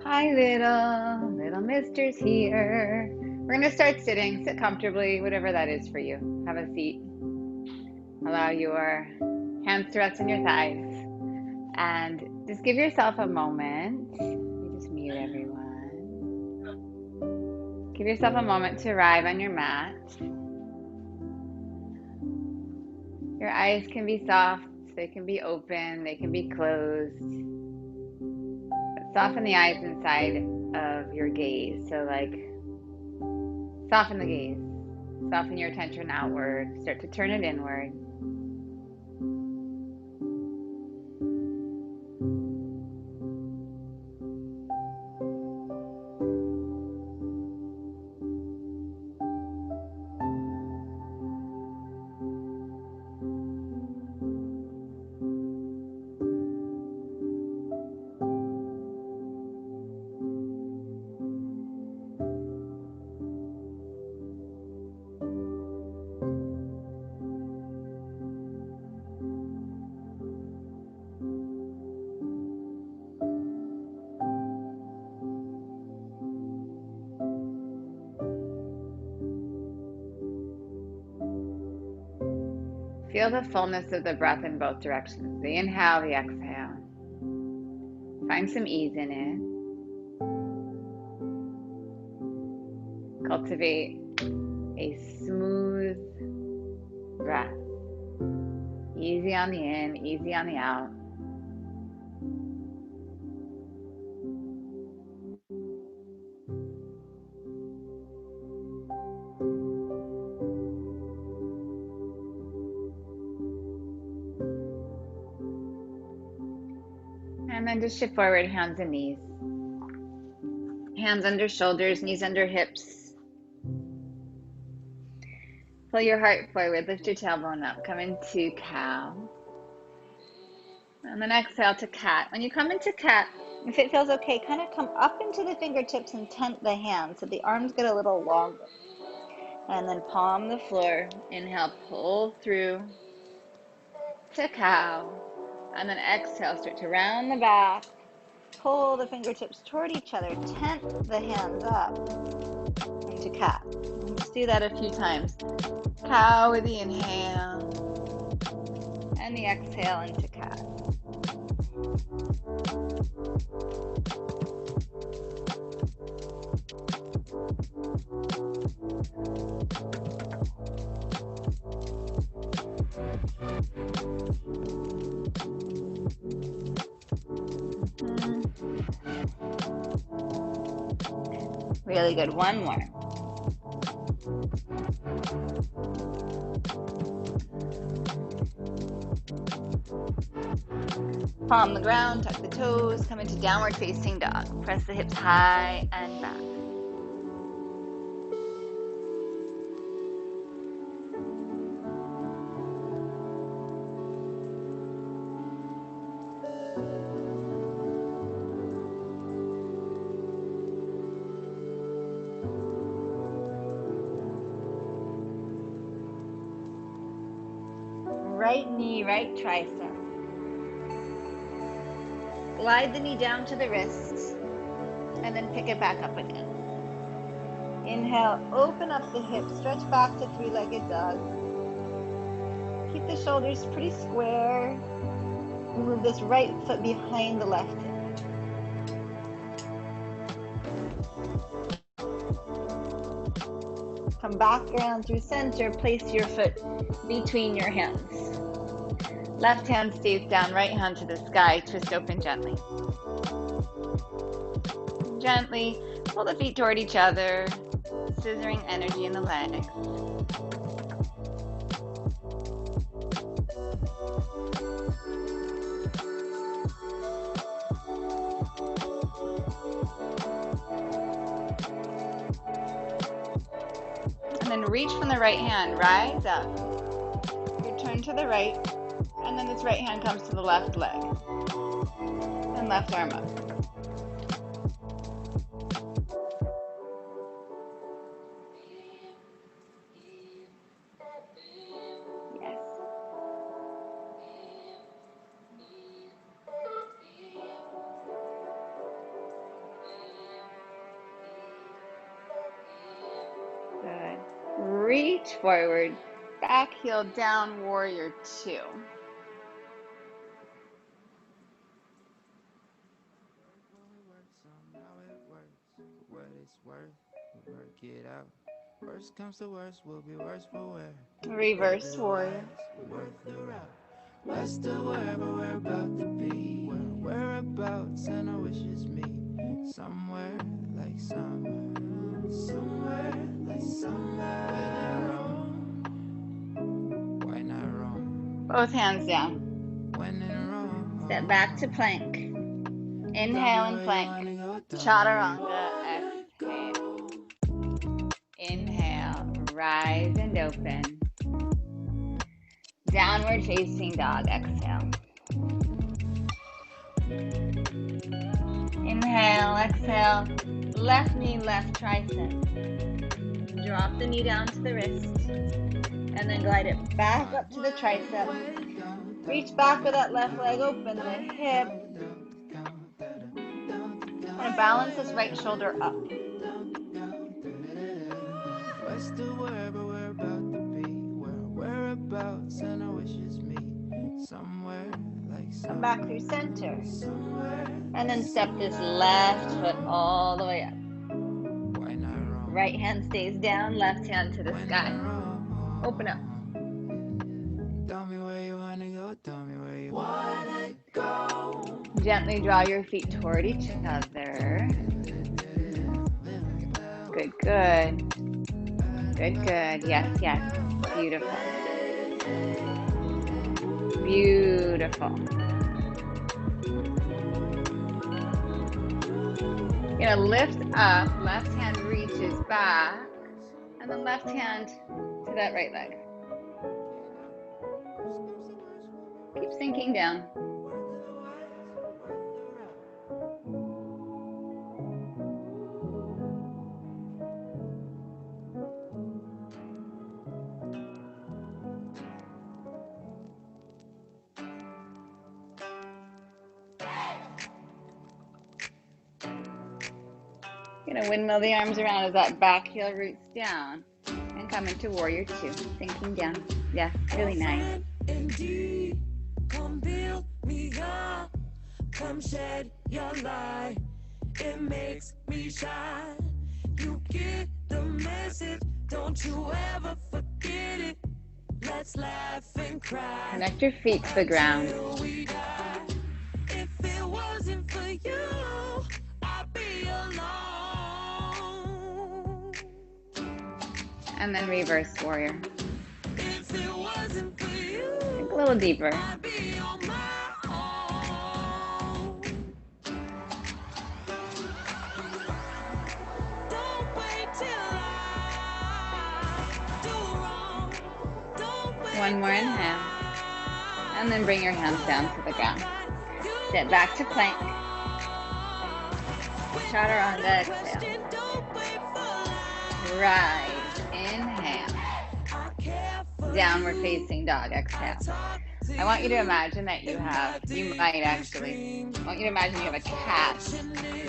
Hi, little mister's here. We're gonna start sitting. Sit comfortably, whatever that is for you. Have a seat. Allow your hands to rest on your thighs. And just give yourself a moment. You just mute everyone. Give yourself a moment to arrive on your mat. Your eyes can be soft, they can be open, they can be closed. But soften the eyes inside of your gaze. So, like, soften the gaze. Soften your attention outward. Start to turn it inward. Feel the fullness of the breath in both directions. The inhale, the exhale. Find some ease in it. Cultivate a smooth breath. Easy on the in, easy on the out. And then just shift forward, hands and knees. Hands under shoulders, knees under hips. Pull your heart forward, lift your tailbone up. Come into cow. And then exhale to cat. When you come into cat, if it feels okay, kind of come up into the fingertips and tent the hands so the arms get a little longer. And then palm the floor. Inhale, pull through to cow. And then exhale, start to round the back. Pull the fingertips toward each other. Tent the hands up into cat. And just do that a few times. Cow with the inhale. And the exhale into cat. Really good. One more. Palm the ground, tuck the toes, come into downward facing dog. Press the hips high and back. Right knee, right tricep. Glide the knee down to the wrist and then pick it back up again. Inhale, open up the hips, stretch back to three-legged dog. Keep the shoulders pretty square. Move this right foot behind the left hip. Come back around through center, place your foot between your hands. Left hand stays down, right hand to the sky, twist open gently. Gently pull the feet toward each other, scissoring energy in the legs. And then reach from the right hand, rise up. Return to the right, and then this right hand comes to the left leg. And left arm up. Yes. reach forward, back heel down, warrior two. Work it out. Worst comes to worst, will be worse for wear. Reverse warrior. Worth the route. What's the word, but we're about to be where whereabouts, and I wish it's me. Somewhere like somewhere, somewhere like somewhere. Why not wrong? Both hands down. When in Rome. Step back to plank. Inhale and plank. Chaturanga. Exhale. Inhale. Rise and open. Downward facing dog. Exhale. Inhale. Exhale. Left knee, left tricep. Drop the knee down to the wrist. And then glide it back up to the tricep. Reach back with that left leg, open the hip. And balance this right shoulder up. What's the word, but we're about to be whereabouts, and I wish it's me. Somewhere like somewhere. Come back through center. And then step this left foot all the way up. Why not wrong? Right hand stays down, left hand to the sky. Open up. Tell me where you wanna go, tell me where you wanna go. Gently draw your feet toward each other. Good, good. Good, good. Yes, yes. Beautiful. Beautiful. You're gonna lift up, left hand reaches back, and then left hand to that right leg. Keep sinking down. You're gonna windmill the arms around as that back heel roots down and come into warrior two, sinking down. Yeah, really nice. Indeed, come build me up, come shed your light. It makes me shine. You get the message, don't you ever forget it. Let's laugh and cry. Connect your feet to the ground. If it wasn't for you, I'd be alone. And then reverse warrior. If it wasn't for you, Think a little deeper. I'd be on my own. Don't wait till I do wrong. Don't wait. One more inhale. And then bring your hands down to the ground. Step back to plank. Chaturanga, exhale. Rise, inhale. Downward facing dog, exhale. I want you to imagine that you want you to imagine you have a cat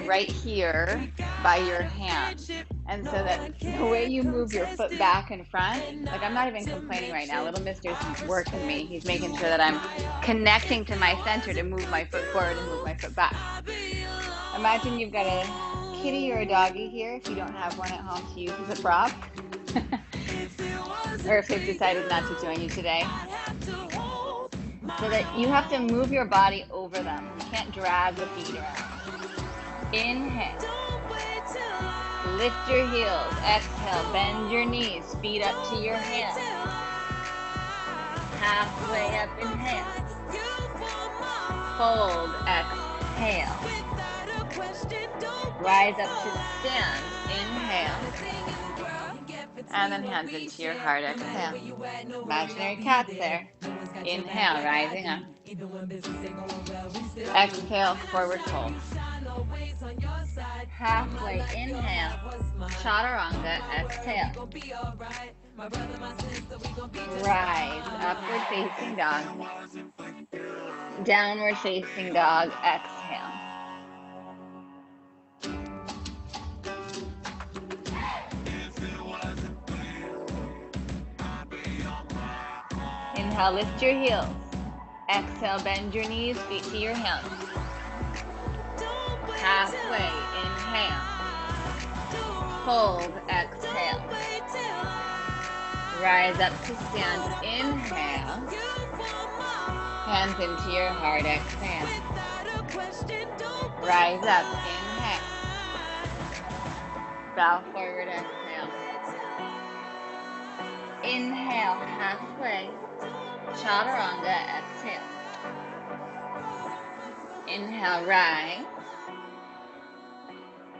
right here by your hand. And so that the way you move your foot back and front, like I'm not even complaining right now. Little mister's working me. He's making sure that I'm connecting to my center to move my foot forward and move my foot back. Imagine you've got a kitty or a doggy here if you don't have one at home to use as a prop. Or if they've decided not to join you today. So that you have to move your body over them. You can't drag the feet around. Inhale. Lift your heels. Exhale. Bend your knees. Feet up to your hands. Halfway up. Inhale. Fold. Exhale. Rise up to stand. Inhale. And then hands into your heart. Exhale. Imaginary cats there. Inhale, rising up. Exhale, forward fold. Halfway, inhale. Chaturanga, exhale. Rise, upward facing dog. Downward facing dog, exhale. Inhale, lift your heels. Exhale, bend your knees, feet to your hands. Halfway, inhale. Fold, exhale. Rise up to stand, inhale. Hands into your heart, exhale. Rise up, inhale. Bow forward, exhale. Inhale, halfway. Chaturanga, exhale. Inhale, rise.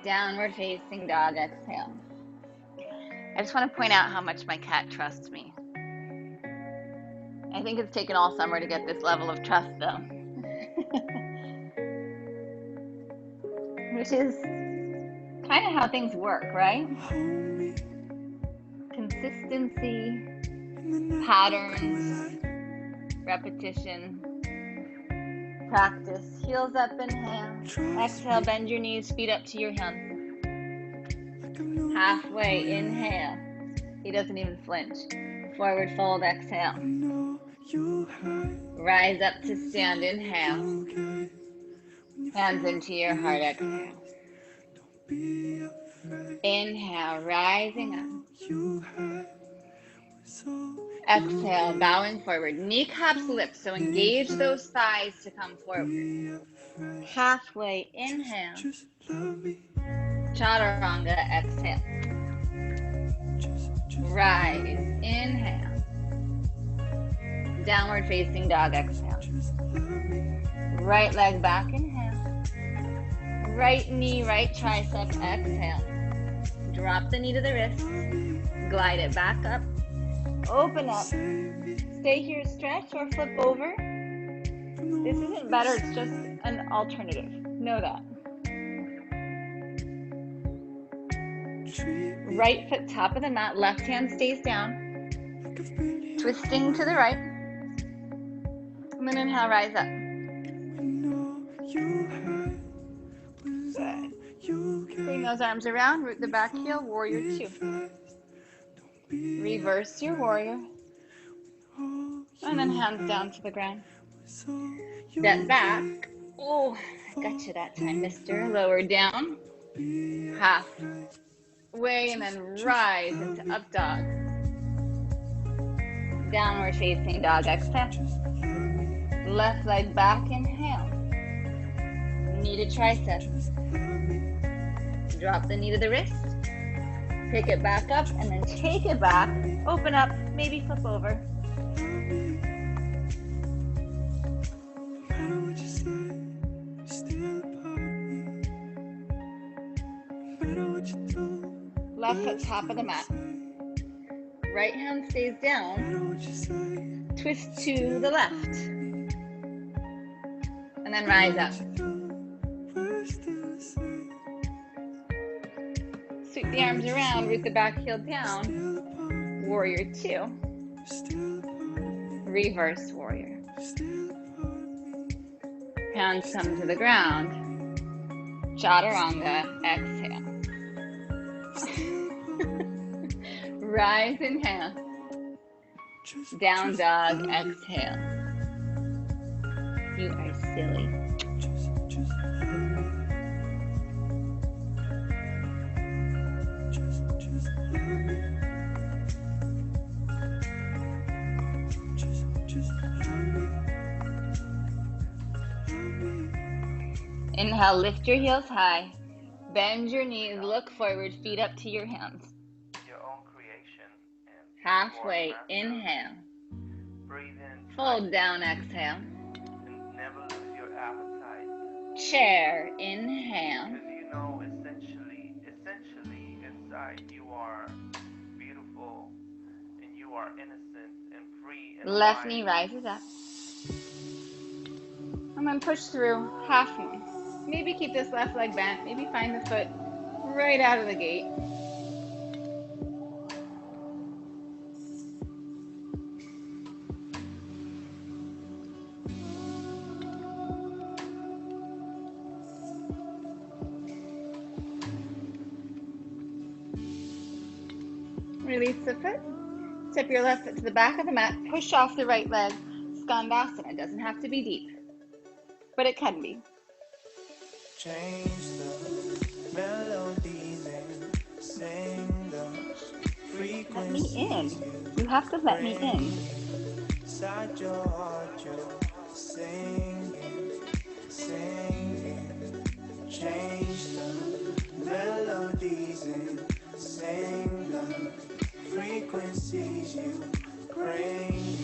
Downward facing dog, exhale. I just want to point out how much my cat trusts me. I think it's taken all summer to get this level of trust, though. Which is kind of how things work, right? Consistency, patterns, repetition, practice. Heels up, inhale. Exhale, bend your knees, feet up to your hands. Halfway, inhale. He doesn't even flinch. Forward fold, exhale. Rise up to stand, inhale. Hands into your heart, exhale. Inhale, rising up. Exhale, bowing forward. Kneecaps lift, so engage those thighs to come forward. Halfway, inhale. Chaturanga, exhale. Rise, inhale. Downward facing dog, exhale. Right leg back, inhale. Right knee, right tricep, exhale. Drop the knee to the wrist. Glide it back up. Open up. Stay here, stretch or flip over. This isn't better, it's just an alternative. Know that. Right foot top of the mat, left hand stays down. Twisting to the right. And then inhale, rise up. Good. Bring those arms around, root the back heel, warrior two. Reverse your warrior. And then hands down to the ground. Step back. Oh, I got you that time, mister. Lower down. Half. Way and then rise into up dog. Downward facing dog, exhale. Left leg back, inhale. Knee to tricep. Drop the knee to the wrist. Pick it back up and then take it back. Open up, maybe flip over. Left foot top of the mat. Right hand stays down. Twist to the left. And then rise up. Sweep the arms around, root the back heel down. Warrior two. Reverse warrior. Hands come to the ground. Chaturanga, exhale. Rise, inhale. Down dog, exhale. You are silly. Inhale, lift your heels high. Bend your knees, look forward, feet up to your hands. Your own creation. And halfway, inhale. Breathe in. Fold down, exhale. And never lose your appetite. Chair, inhale. Because you know, essentially, inside you are beautiful and you are innocent and free. And Left wise. knee rises up. And then push through, half moon. Maybe keep this left leg bent. Maybe find the foot right out of the gate. Release the foot. Step your left foot to the back of the mat. Push off the right leg. Skandasana. It doesn't have to be deep, but it can be. Change the melodies and sing the Let me in. frequencies You have to let me in. inside your heart. You're singing, singing. Change the melodies and sing the frequencies you bring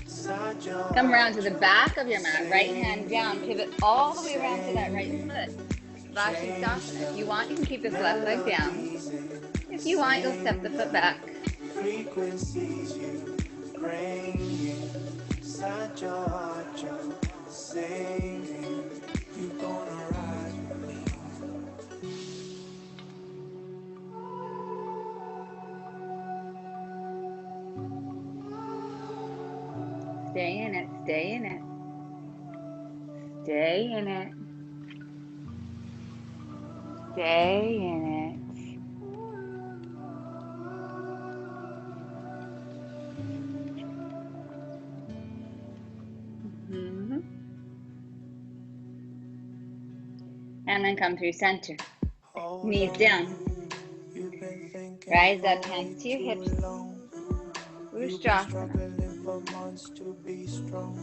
inside your heart. Come around to the back of your mat. Right hand down. Pivot all the way around to that right foot. Vashisthasana. If you want, you can keep this left leg down. If you want, you'll step the foot back. Frequencies you bring inside your heart. You're singing. You gonna rise with me. Stay in it. Stay in it. Stay in it. Stay in it. And then come through center. Knees down. Rise up, hands to your hips. Ustrasana. For months to be strong.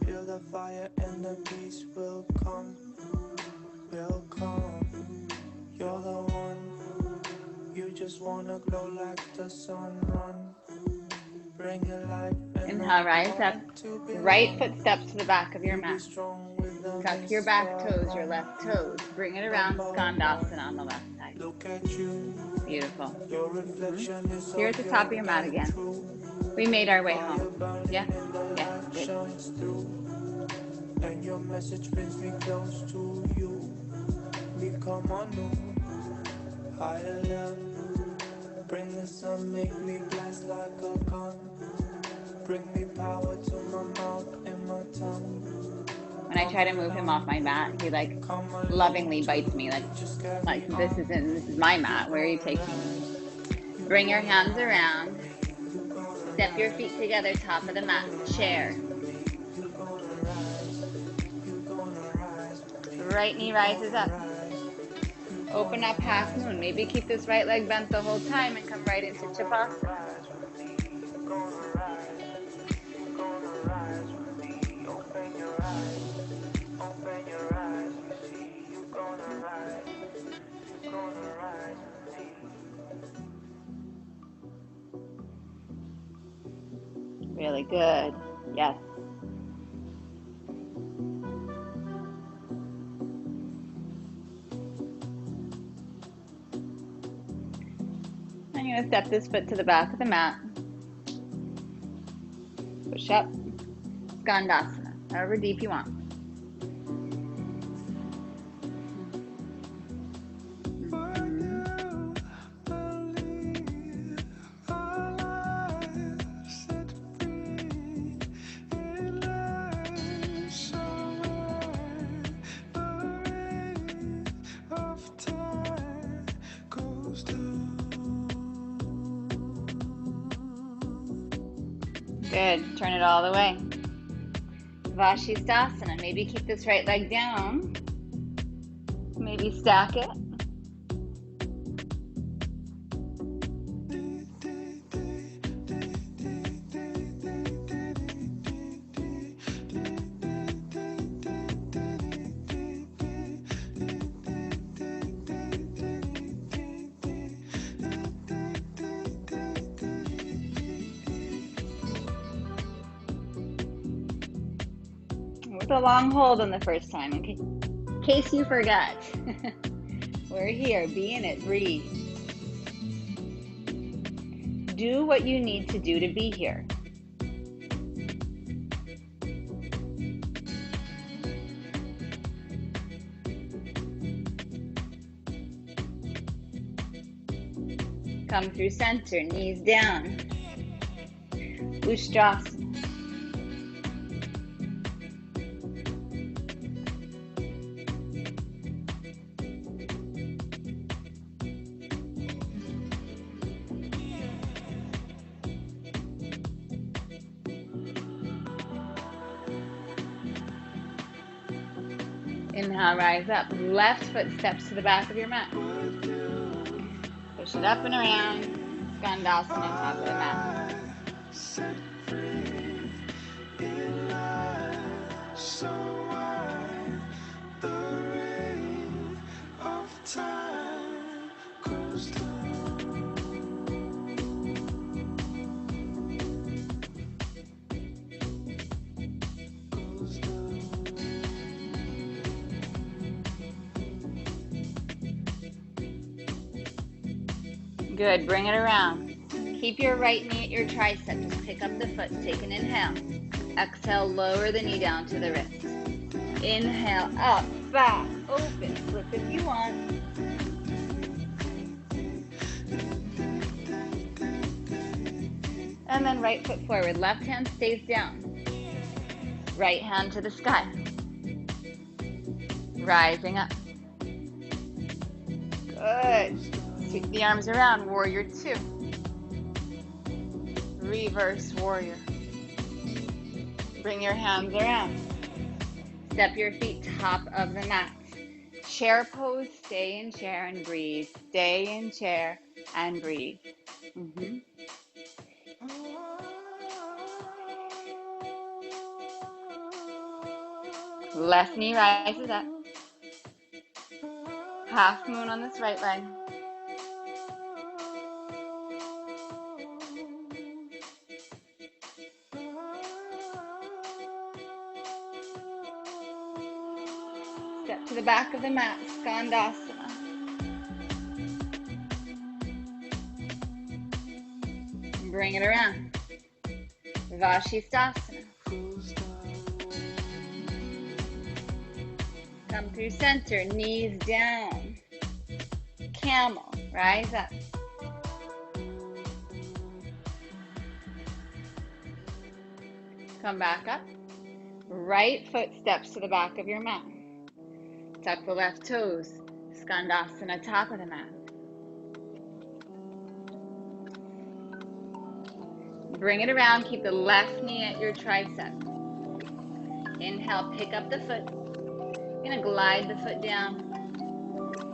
Feel the fire and the peace will come. Will come. You're the one. You just wanna glow like the sun. Run. Bring your life. Inhale, rise up. Right foot steps to the back of your mat. Tuck your back toes, your left toes. Bring it around, Skandasana on the left side. Look at you. Beautiful. Your reflection is Here at the top of your mat again. We made our way home. Yeah? Yeah, good. shines through, and your message brings me close to you. We come on new, higher love. Bring the sun, make me blast like a gun. Bring me power to my mouth and my tongue. When I try to move him off my mat, he like lovingly bites me like this is my mat. Where are you taking me? Bring your hands around. Step your feet together, top of the mat, chair. Right knee rises up. Open up half moon. Maybe keep this right leg bent the whole time and come right into Chapasana. Really good. Yes. I'm going to step this foot to the back of the mat. Push up. Skandasana. However deep you want. Good. Turn it all the way. Vashisthasana. Maybe keep this right leg down. Maybe stack it. With a long hold on the first time, in case you forgot. We're here. Be in it. Breathe. Do what you need to do to be here. Come through center, knees down. Ustrasana. Inhale, rise up. Left foot steps to the back of your mat. Push it up and around. Skandasana, top of the mat. Set free in life, so wide the rave of time goes down, goes down. Good, bring it around. Keep your right knee at your tricep. Just pick up the foot. Take an inhale. Exhale, lower the knee down to the wrist. Inhale, up, back, open. Flip if you want. And then right foot forward. Left hand stays down. Right hand to the sky. Rising up. Good. Sweep the arms around. Warrior two. Reverse warrior. Bring your hands around. Step your feet top of the mat. Chair pose, stay in chair and breathe. Stay in chair and breathe. Left knee rises up. Half moon on this right leg. Step to the back of the mat, Skandasana. Bring it around. Vashisthasana. Come through center, knees down. Camel, rise up. Come back up. Right foot steps to the back of your mat. Tuck the left toes. Skandasana, top of the mat. Bring it around. Keep the left knee at your tricep. Inhale, pick up the foot. You're going to glide the foot down,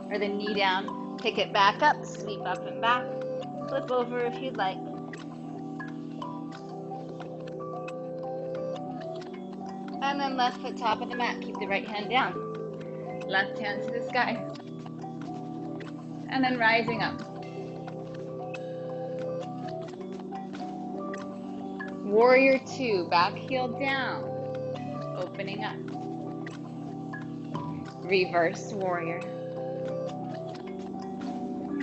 or the knee down. Pick it back up, sweep up and back. Flip over if you'd like. And then left foot top of the mat. Keep the right hand down. Left hand to the sky. And then rising up. Warrior two, back heel down. Opening up. Reverse warrior.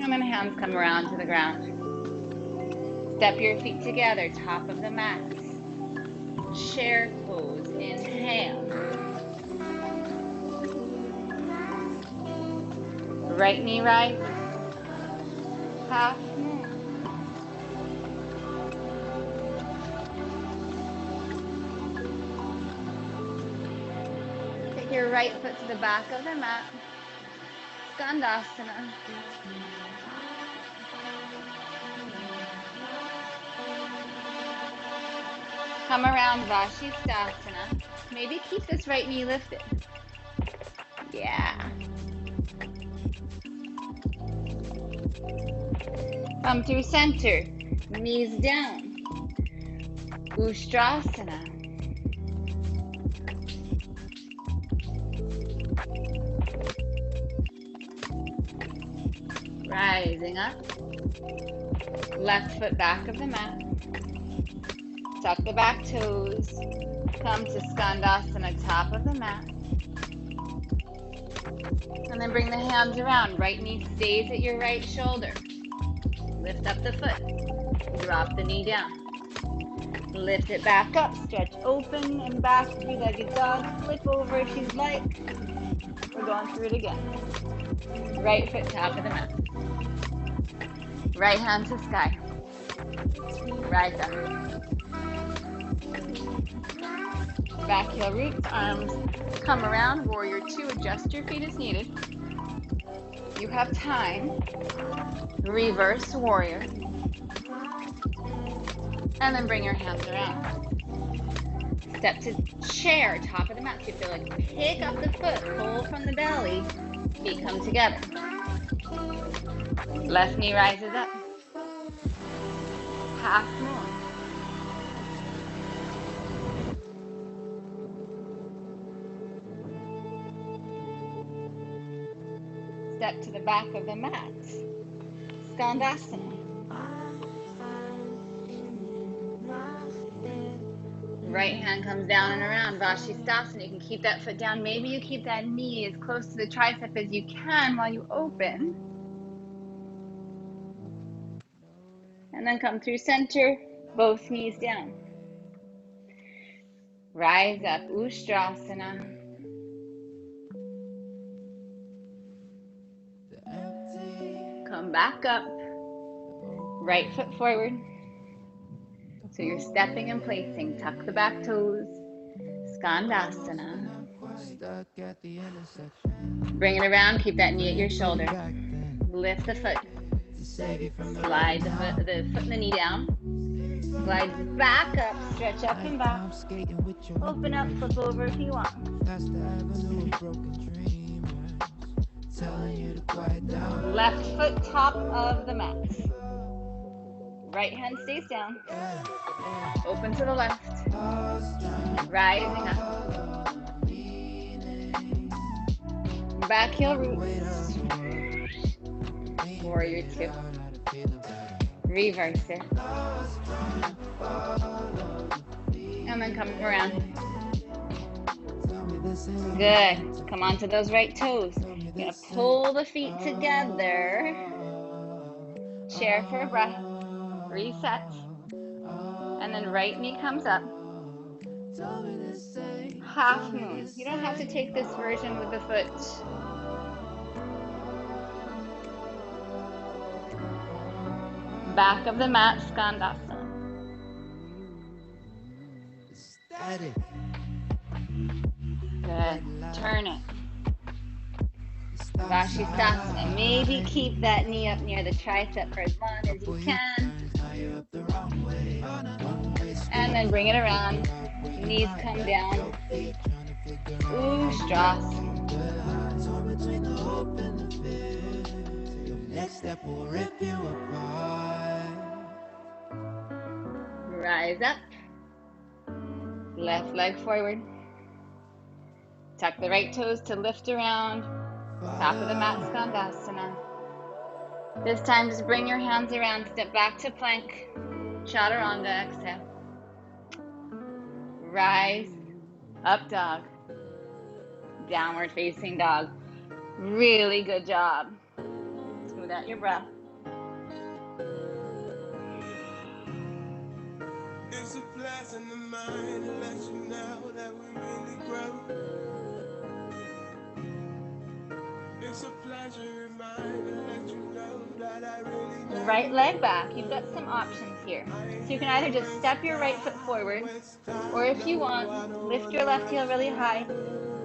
And then hands come around to the ground. Step your feet together, top of the mat. Chair pose, inhale. Right knee rises. Half moon. Take your right foot to the back of the mat. Skandasana. Come around Vashisthasana. Maybe keep this right knee lifted. Yeah. Come through center. Knees down. Ustrasana. Rising up. Left foot back of the mat. Tuck the back toes. Come to Skandasana, top of the mat. And then bring the hands around. Right knee stays at your right shoulder. Lift up the foot. Drop the knee down. Lift it back up. Stretch open and back. Three-legged dog. Flip over if you'd like. We're going through it again. Right foot top of the mat. Right hand to sky. Rise up. Back heel roots, arms come around. Warrior two, adjust your feet as needed. You have time. Reverse warrior. And then bring your hands around. Step to chair, top of the mat. So you feel like pick up the foot, pull from the belly, feet come together. Left knee rises up. Half moon. Step to the back of the mat. Skandasana. Right hand comes down and around, Vashisthasana. You can keep that foot down. Maybe you keep that knee as close to the tricep as you can while you open. And then come through center, both knees down. Rise up, Ustrasana. Come back up. Right foot forward. So you're stepping and placing. Tuck the back toes. Skandasana. Bring it around. Keep that knee at your shoulder. Lift the foot. Slide the foot and the knee down. Slide back up. Stretch up and back. Open up. Flip over if you want. Left foot top of the mat. Right hand stays down. Open to the left. Rising up. Back heel roots. Warrior two. Reverse it. And then come around. Good. Come onto those right toes. You're going to pull the feet together. Chair for a breath. Reset. And then right knee comes up. Half moon. You don't have to take this version with the foot. Back of the mat, Skandasana. Good. Turn it. Vashisthasana. Maybe keep that knee up near the tricep for as long as you can. And then bring it around. Knees come down. Ustrasana. Rise up. Left leg forward. Tuck the right toes to lift around. Top of the mat, Skandasana. This time, just bring your hands around. Step back to plank. Chaturanga, exhale. Rise. Up dog. Downward facing dog. Really good job. Smooth out your breath. It's a blessing of mine to let you know that we really grow. It's a pleasure of mine to let you know that I really know. Right leg back. You've got some options here. So you can either just step your right foot forward, or if you want, lift your left heel really high,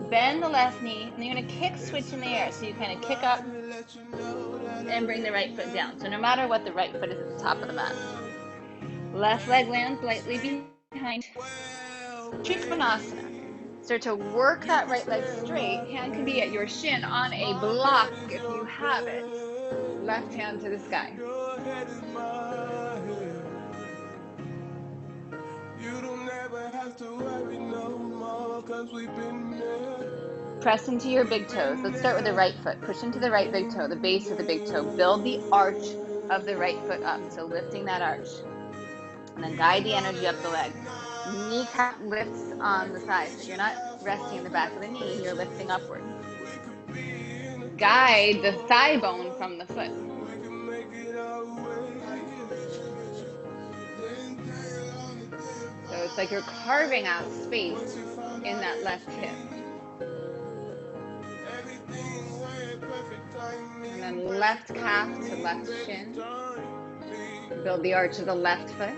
bend the left knee, and you're going to kick switch in the air. So you kind of kick up and bring the right foot down. So no matter what, the right foot is at the top of the mat. Left leg lands lightly behind. Trikonasana. Start to work that right leg straight. Hand can be at your shin on a block if you have it. Left hand to the sky. You don't ever have to worry no more, 'cause we've been there. Press into your big toes. Let's start with the right foot. Push into the right big toe, the base of the big toe. Build the arch of the right foot up. So lifting that arch. And then guide the energy up the leg. Kneecap lifts on the side. So you're not resting in the back of the knee, you're lifting upward. Guide the thigh bone from the foot. So it's like you're carving out space in that left hip. And then left calf to left shin. Build the arch of the left foot.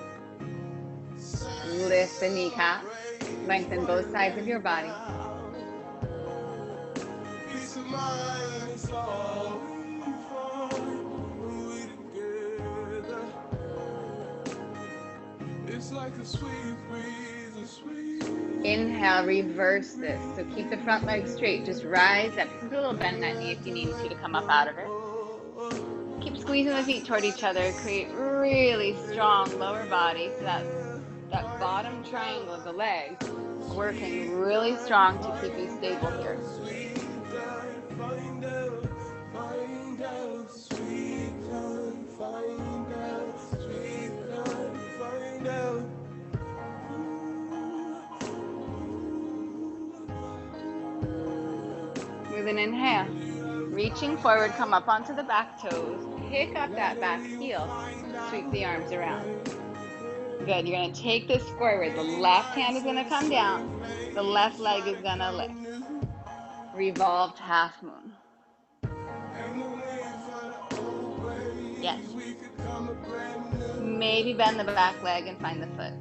Lift the kneecap. Lengthen both sides of your body. It's like a sweet breeze, a sweet Inhale, reverse this. So keep the front leg straight. Just rise up. Do a little bend in that knee if you need to come up out of it. Keep squeezing the feet toward each other. Create really strong lower body. So that bottom triangle of the legs working really strong to keep you stable here. With an inhale, reaching forward, come up onto the back toes, pick up that back heel, sweep the arms around. Good, you're gonna take this forward. The left hand is gonna come down, the left leg is gonna lift. Revolved half moon. Yes. Maybe bend the back leg and find the foot.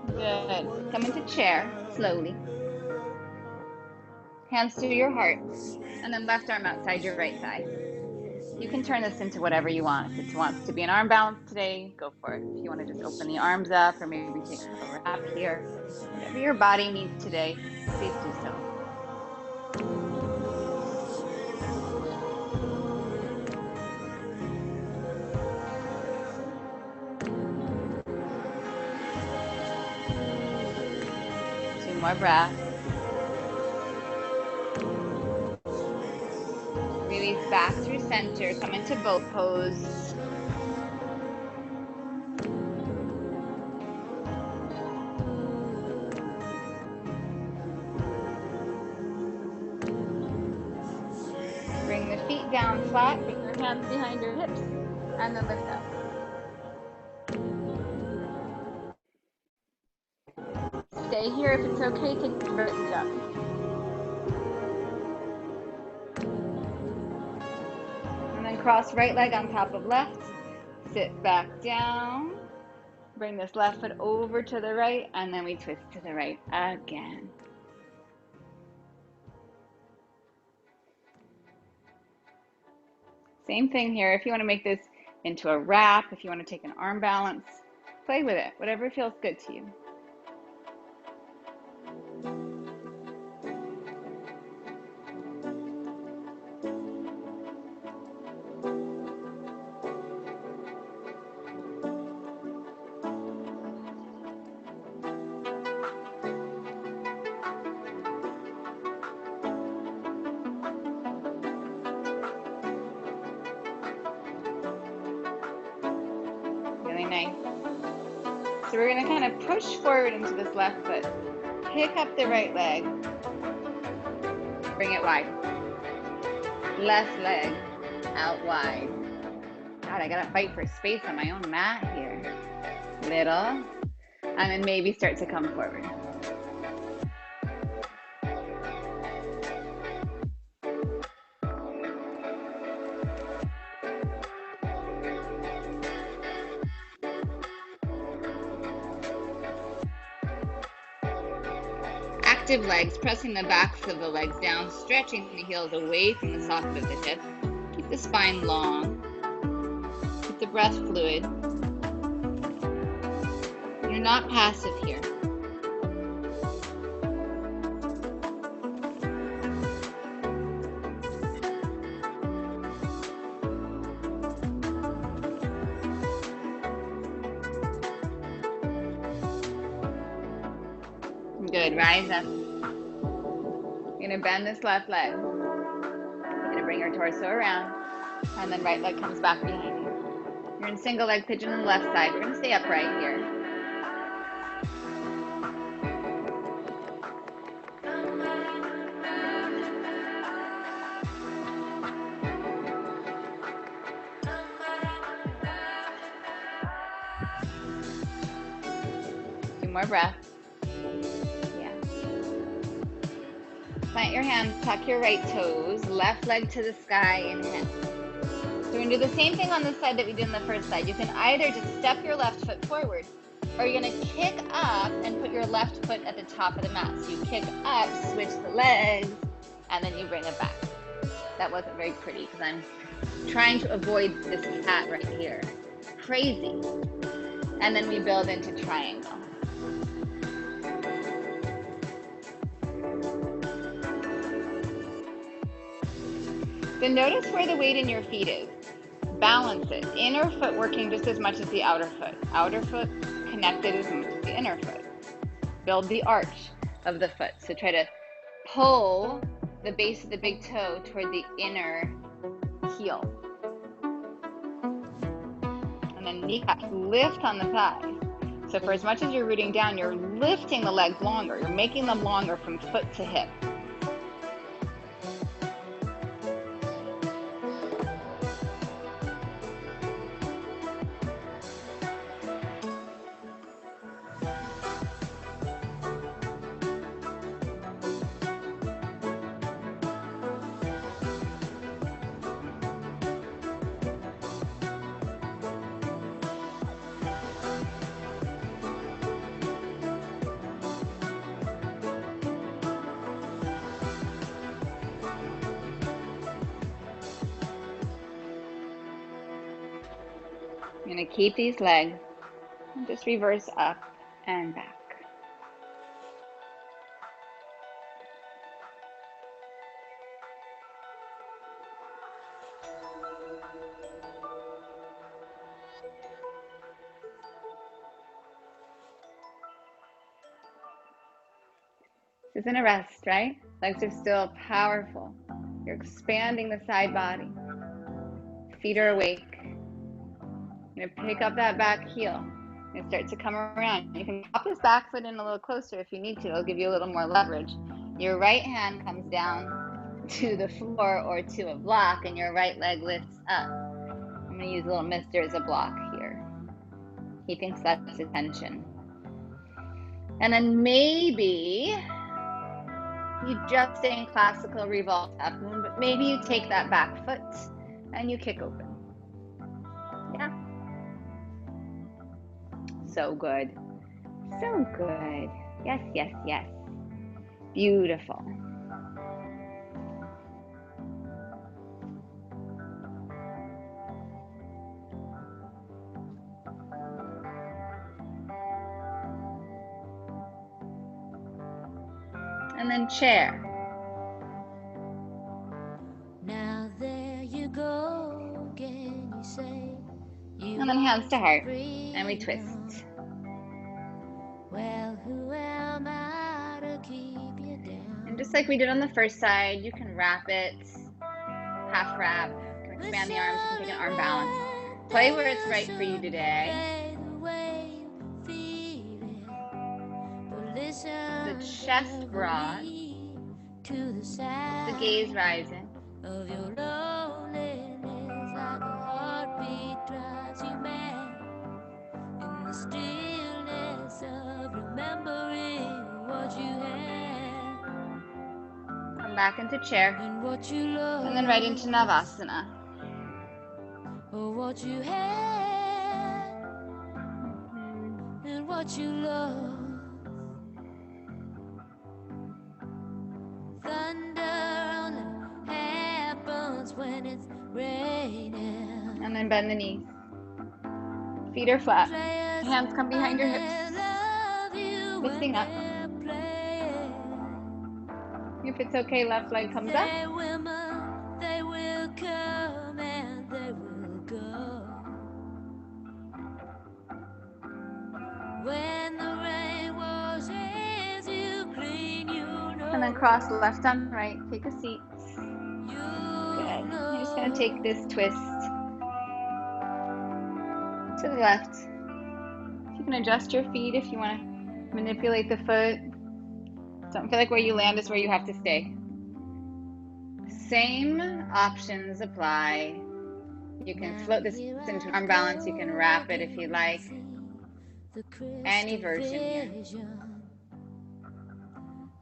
Good. Come into chair, slowly. Hands to your heart, and then left arm outside your right thigh. You can turn this into whatever you want. If it wants to be an arm balance today, go for it. If you want to just open the arms up or maybe take a wrap here, whatever your body needs today, please do so. Two more breaths. Release back through center. Come into boat pose. Bring the feet down flat. Bring your hands behind your hips. And then lift up. Stay here if it's okay. Take the vertical up. Cross right leg on top of left, sit back down, bring this left foot over to the right, and then we twist to the right again. Same thing here. If you want to make this into a wrap, if you want to take an arm balance, play with it, whatever feels good to you. Nice. So we're going to kind of push forward into this left foot. Pick up the right leg. Bring it wide. Left leg out wide. God, I got to fight for space on my own mat here. Little. And then maybe start to come forward. Active legs, pressing the backs of the legs down, stretching the heels away from the socket of the hip. Keep the spine long. Keep the breath fluid. You're not passive here. Good, rise up. You're gonna bend this left leg. You're gonna bring your torso around, and then right leg comes back behind you. You're in single leg pigeon on the left side. We're gonna stay upright here. Two more breaths. Plant your hands, tuck your right toes, left leg to the sky, inhale. So we're going to do the same thing on this side that we did on the first side. You can either just step your left foot forward, or you're going to kick up and put your left foot at the top of the mat. So you kick up, switch the legs, and then you bring it back. That wasn't very pretty because I'm trying to avoid this cat right here. Crazy. And then we build into triangle. Then notice where the weight in your feet is. Balance it. Inner foot working just as much as the outer foot. Outer foot connected as much as the inner foot. Build the arch of the foot. So try to pull the base of the big toe toward the inner heel. And then kneecaps lift on the thighs. So for as much as you're rooting down, you're lifting the legs longer. You're making them longer from foot to hip. I'm going to keep these legs and just reverse up and back. This isn't a rest, right? Legs are still powerful. You're expanding the side body. Feet are awake. You're going to pick up that back heel and start to come around. You can pop this back foot in a little closer if you need to. It'll give you a little more leverage. Your right hand comes down to the floor or to a block, and your right leg lifts up. I'm going to use little mister as a block here. He thinks that's attention. And then maybe you just stay in classical revolve half moon, but maybe you take that back foot and you kick open. Yeah. So good. So good. Yes, yes, yes. Beautiful. And then chair. Now there you go again, you say. You And then hands to heart. freedom. And we twist. Well, who am I to keep you down? And just like we did on the first side, you can wrap it, half wrap. You can expand the arms, you can take an arm balance. Play where it's right for you today. The chest broad, the gaze rising. Of your loneliness, like a heartbeat drives you mad. In the stillness of remembering what you had Come back into chair. and what you love. And then right into Navasana. Or what you had and what you love. Thunder only happens when it's raining. And then bend the knees. Feet are flat. Hands come behind your hips. Lifting up. If it's okay, left leg comes up. They will come and they will go. When the rain washes you clean, you know. And then cross left on right. Take a seat. Good. I'm just going to take this twist to the left. You can adjust your feet if you want to manipulate the foot. Don't feel like where you land is where you have to stay. Same options apply. You can float this into arm balance. You can wrap it if you like. Any version here.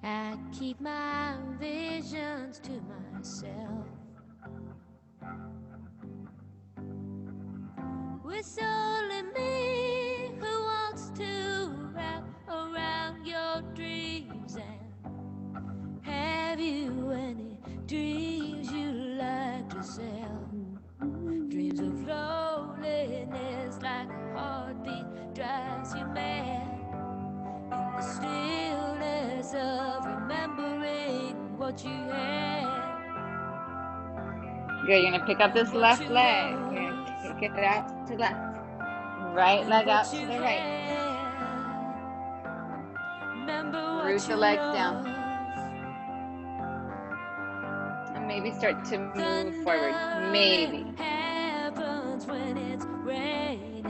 I keep my visions to myself. It's only me who wants to wrap around your dreams and have you any Good. You're gonna pick up this left leg. You're gonna kick it out to the left. Right leg out to the right. Root the legs down. And maybe start to move forward. Maybe. Happens when it's raining.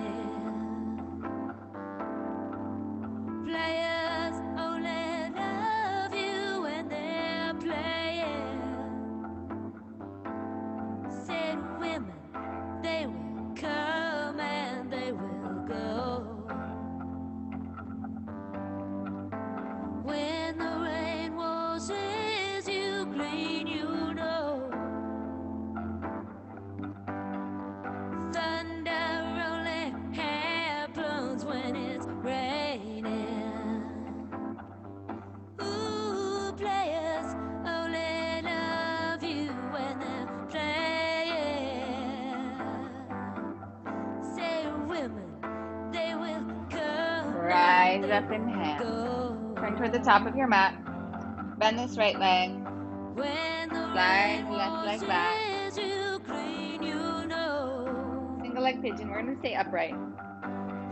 Players only love you when they're playing. Said women, they will come and they will go. When the rain washes you clean, you know. Thunder only happens when it's raining. Ooh, players only love you when they're playing. Say women, they will come. Rise up in hand. Turn toward the top of your mat. Bend this right leg. Slide left leg back. Single leg pigeon. We're going to stay upright.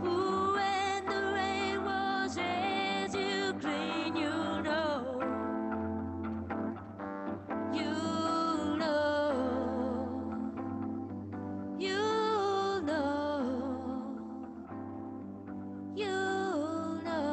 When the rain washes you clean, you know. You know. You know. You know.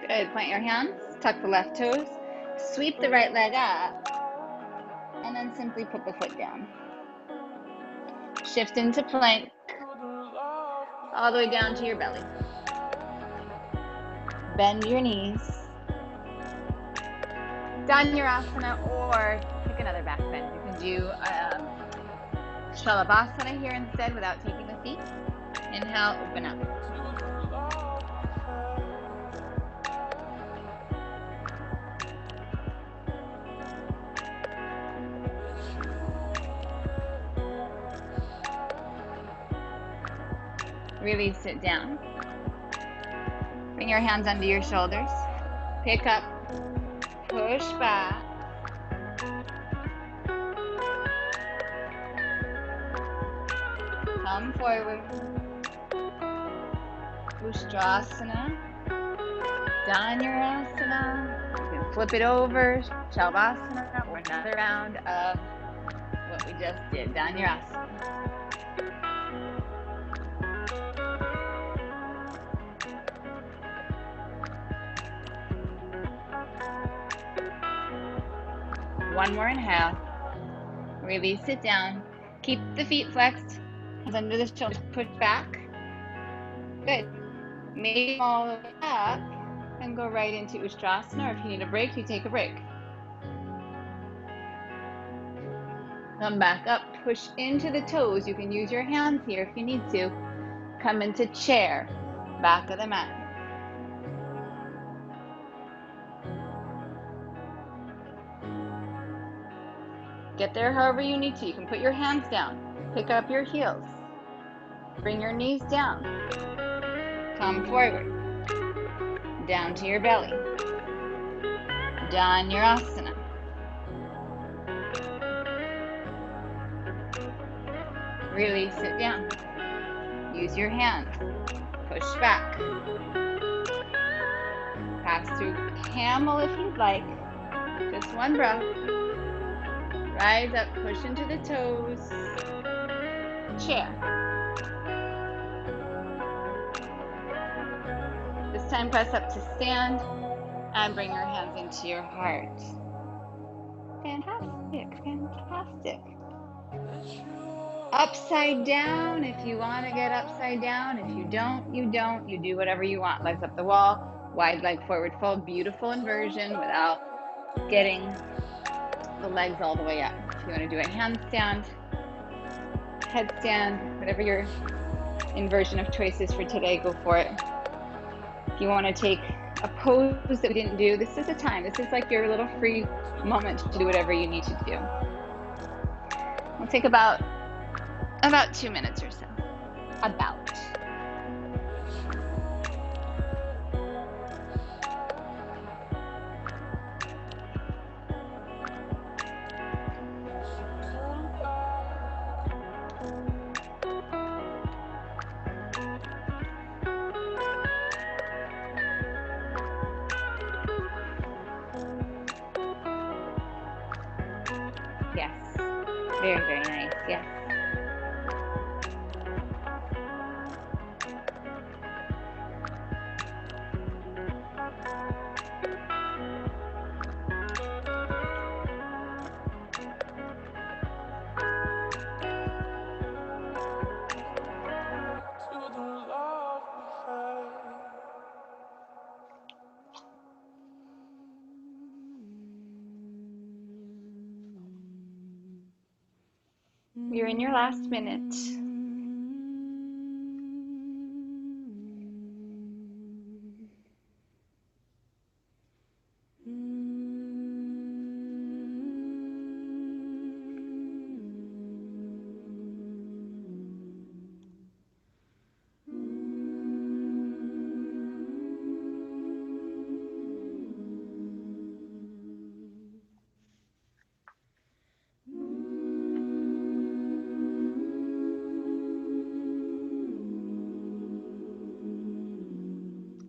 Good. Point your hands. Tuck the left toes. Sweep the right leg up. And then simply put the foot down. Shift into plank. All the way down to your belly. Bend your knees. Dhanurasana, or pick another back bend. You can do Shalabhasana here instead without taking the feet. Inhale, open up. Really sit down. Bring your hands under your shoulders. Pick up. Push back. Come forward. Ustrasana. Dhanurasana. You can flip it over. Shalabhasana, or another round of what we just did. Dhanurasana. One more inhale. Release it down. Keep the feet flexed. Hands under the shoulders. Push back. Good. Maybe all the way up and go right into Ustrasana. Or if you need a break, you take a break. Come back up. Push into the toes. You can use your hands here if you need to. Come into chair. Back of the mat. Get there however you need to. You can put your hands down. Pick up your heels. Bring your knees down. Come forward. Down to your belly. Dhanurasana. Really sit down. Use your hands. Push back. Pass through camel if you'd like. Just one breath. Rise up, push into the toes. Chair. This time press up to stand and bring your hands into your heart. Fantastic, fantastic. Upside down if you want to get upside down. If you don't, you don't. You do whatever you want. Legs up the wall, wide leg forward fold. Beautiful inversion without getting the legs all the way up. If you want to do a handstand, headstand, whatever you're inversion of choices for today, go for it. If you want to take a pose that we didn't do, this is the time. This is like your little free moment to do whatever you need to do. We'll take about 2 minutes or so. About. Yes. Very, very nice. Yes. You're in your last minute.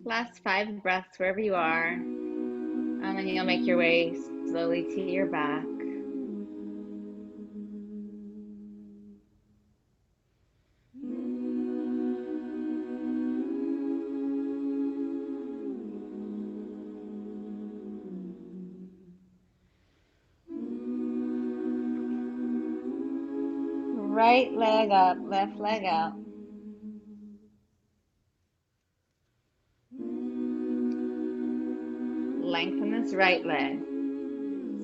Last 5 breaths wherever you are. And then you'll make your way slowly to your back. Right leg up, left leg out. Lengthen this right leg.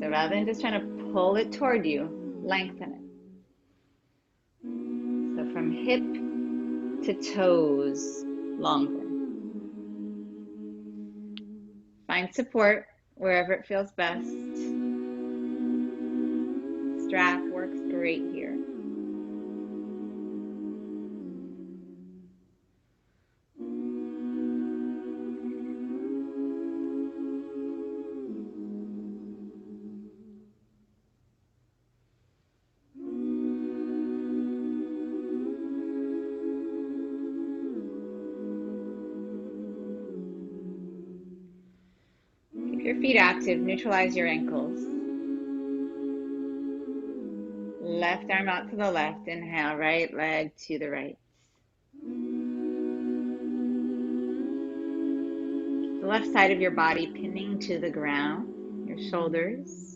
So rather than just trying to pull it toward you, lengthen it. So from hip to toes, longer. Find support wherever it feels best. Strap works great here. Keep your feet active, neutralize your ankles. Left arm out to the left, inhale, right leg to the right. The left side of your body pinning to the ground, your shoulders.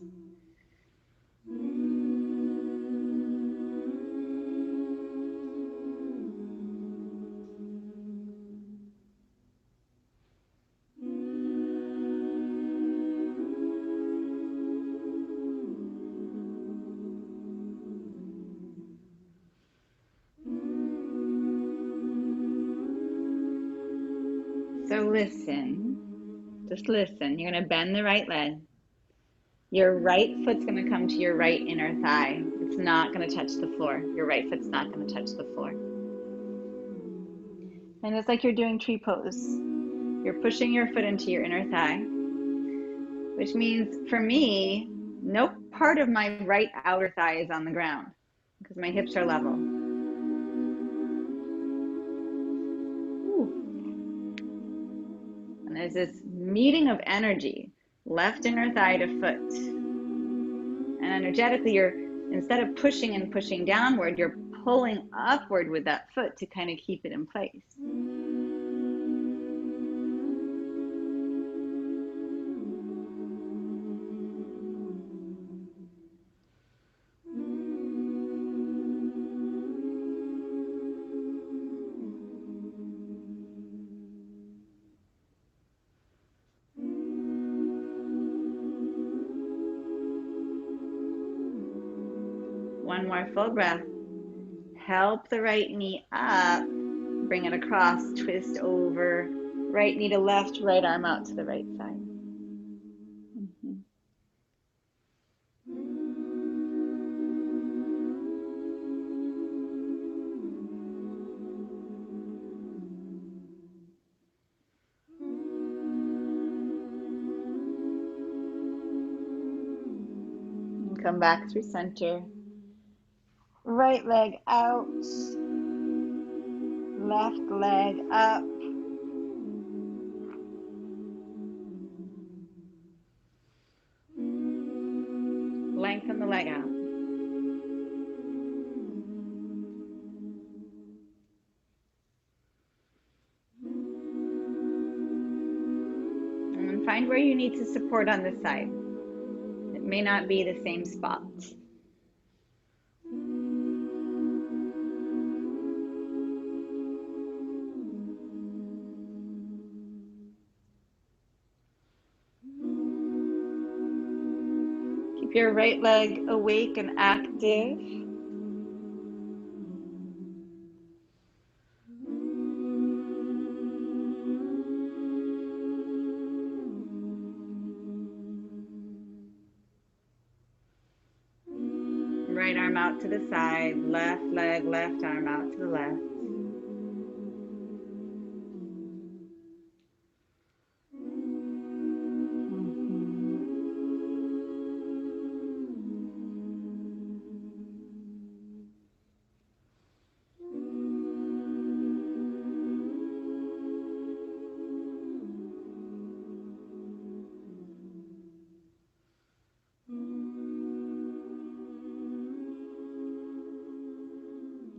So listen, just listen. You're going to bend the right leg. Your right foot's going to come to your right inner thigh. It's not going to touch the floor. Your right foot's not going to touch the floor. And it's like you're doing tree pose. You're pushing your foot into your inner thigh, which means for me, no part of my right outer thigh is on the ground because my hips are level. And there's this meeting of energy, left inner thigh to foot. And energetically, you're, instead of pushing and pushing downward, you're pulling upward with that foot to kind of keep it in place. One more full breath. Help the right knee up bring it across, twist over, right knee to left, right arm out to the right side. Mhm. And come back through center. Right leg out, left leg up. Lengthen the leg out. And then find where you need to support on this side. It may not be the same spot. Keep your right leg awake and active. Right arm out to the side, left leg, left arm out to the left.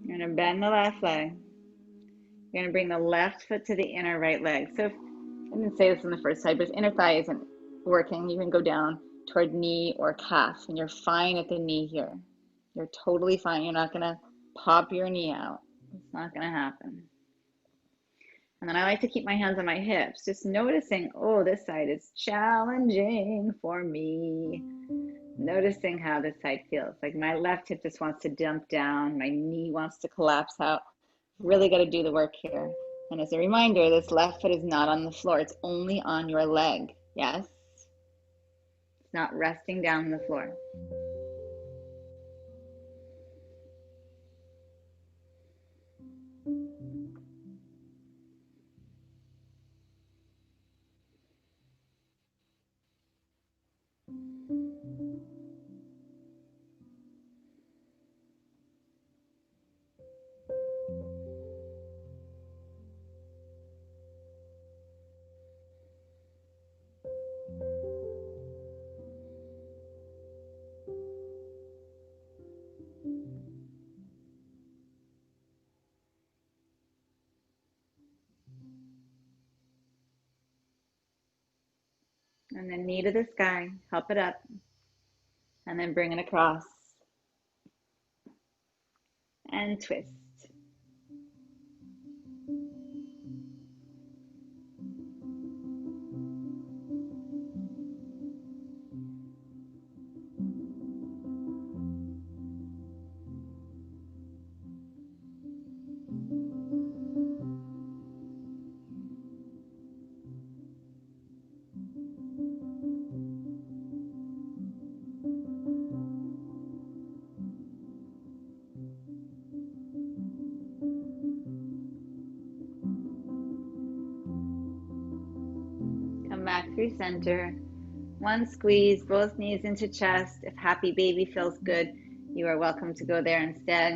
You're going to bend the left leg. You're going to bring the left foot to the inner right leg. So if, I didn't say this on the first side, but if inner thigh isn't working, you can go down toward knee or calf, and you're fine at the knee here. You're totally fine. You're not going to pop your knee out. It's not going to happen. And then I like to keep my hands on my hips, just noticing, oh, this side is challenging for me. Noticing how this side feels. Like my left hip just wants to dump down. My knee wants to collapse out. Really got to do the work here. And as a reminder, this left foot is not on the floor. It's only on your leg. Yes? It's not resting down on the floor. And then knee to the sky, help it up, and then bring it across and twist. Come back through center. One squeeze, both knees into chest. If happy baby feels good, you are welcome to go there instead.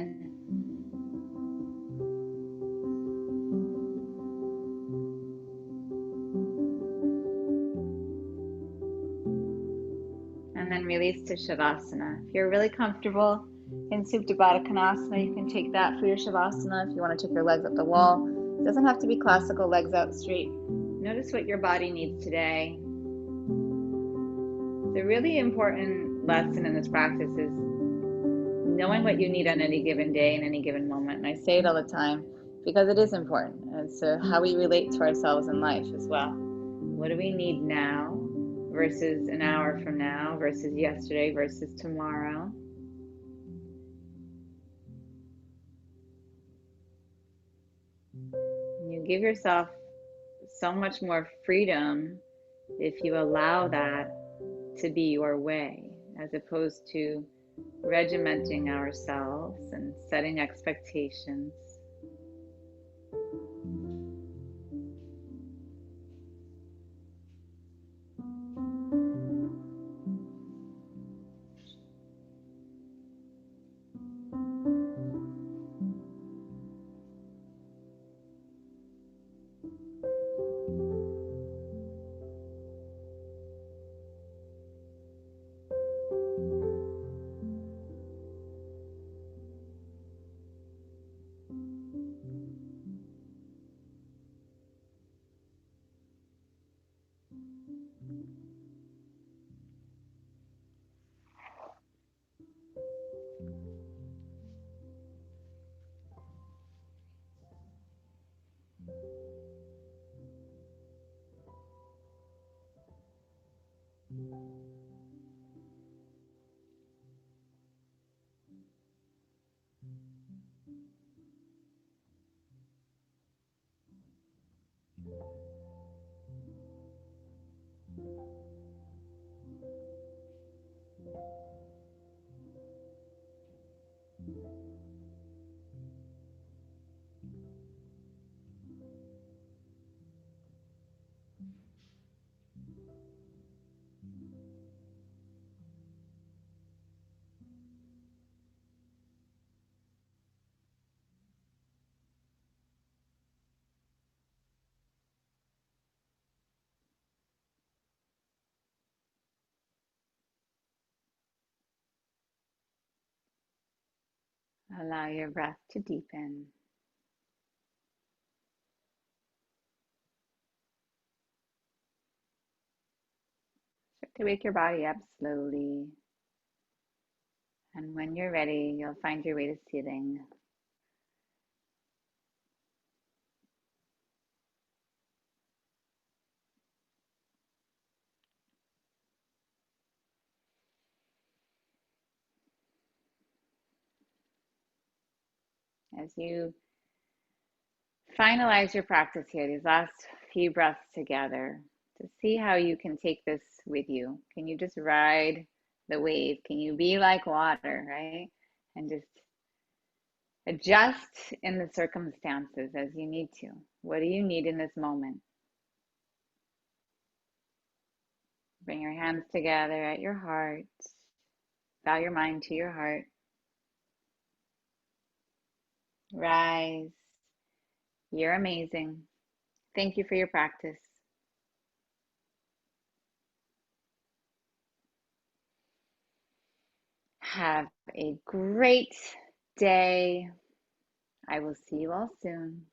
And then release to Shavasana. If you're really comfortable in Supta Baddha Konasana, you can take that for your Shavasana. If you want to take your legs up the wall, it doesn't have to be classical, legs out straight. Notice what your body needs today. The really important lesson in this practice is knowing what you need on any given day and any given moment. And I say it all the time because it is important. And so how we relate to ourselves in life as well. What do we need now versus an hour from now versus yesterday versus tomorrow? give yourself so much more freedom if you allow that to be your way, as opposed to regimenting ourselves and setting expectations. Allow your breath to deepen. Start to wake your body up slowly. And when you're ready, you'll find your way to sitting. As you finalize your practice here, these last few breaths together, to see how you can take this with you. Can you just ride the wave? Can you be like water, right? And just adjust in the circumstances as you need to. What do you need in this moment? Bring your hands together at your heart. Bow your mind to your heart. Rise. You're amazing. Thank you for your practice. Have a great day. I will see you all soon.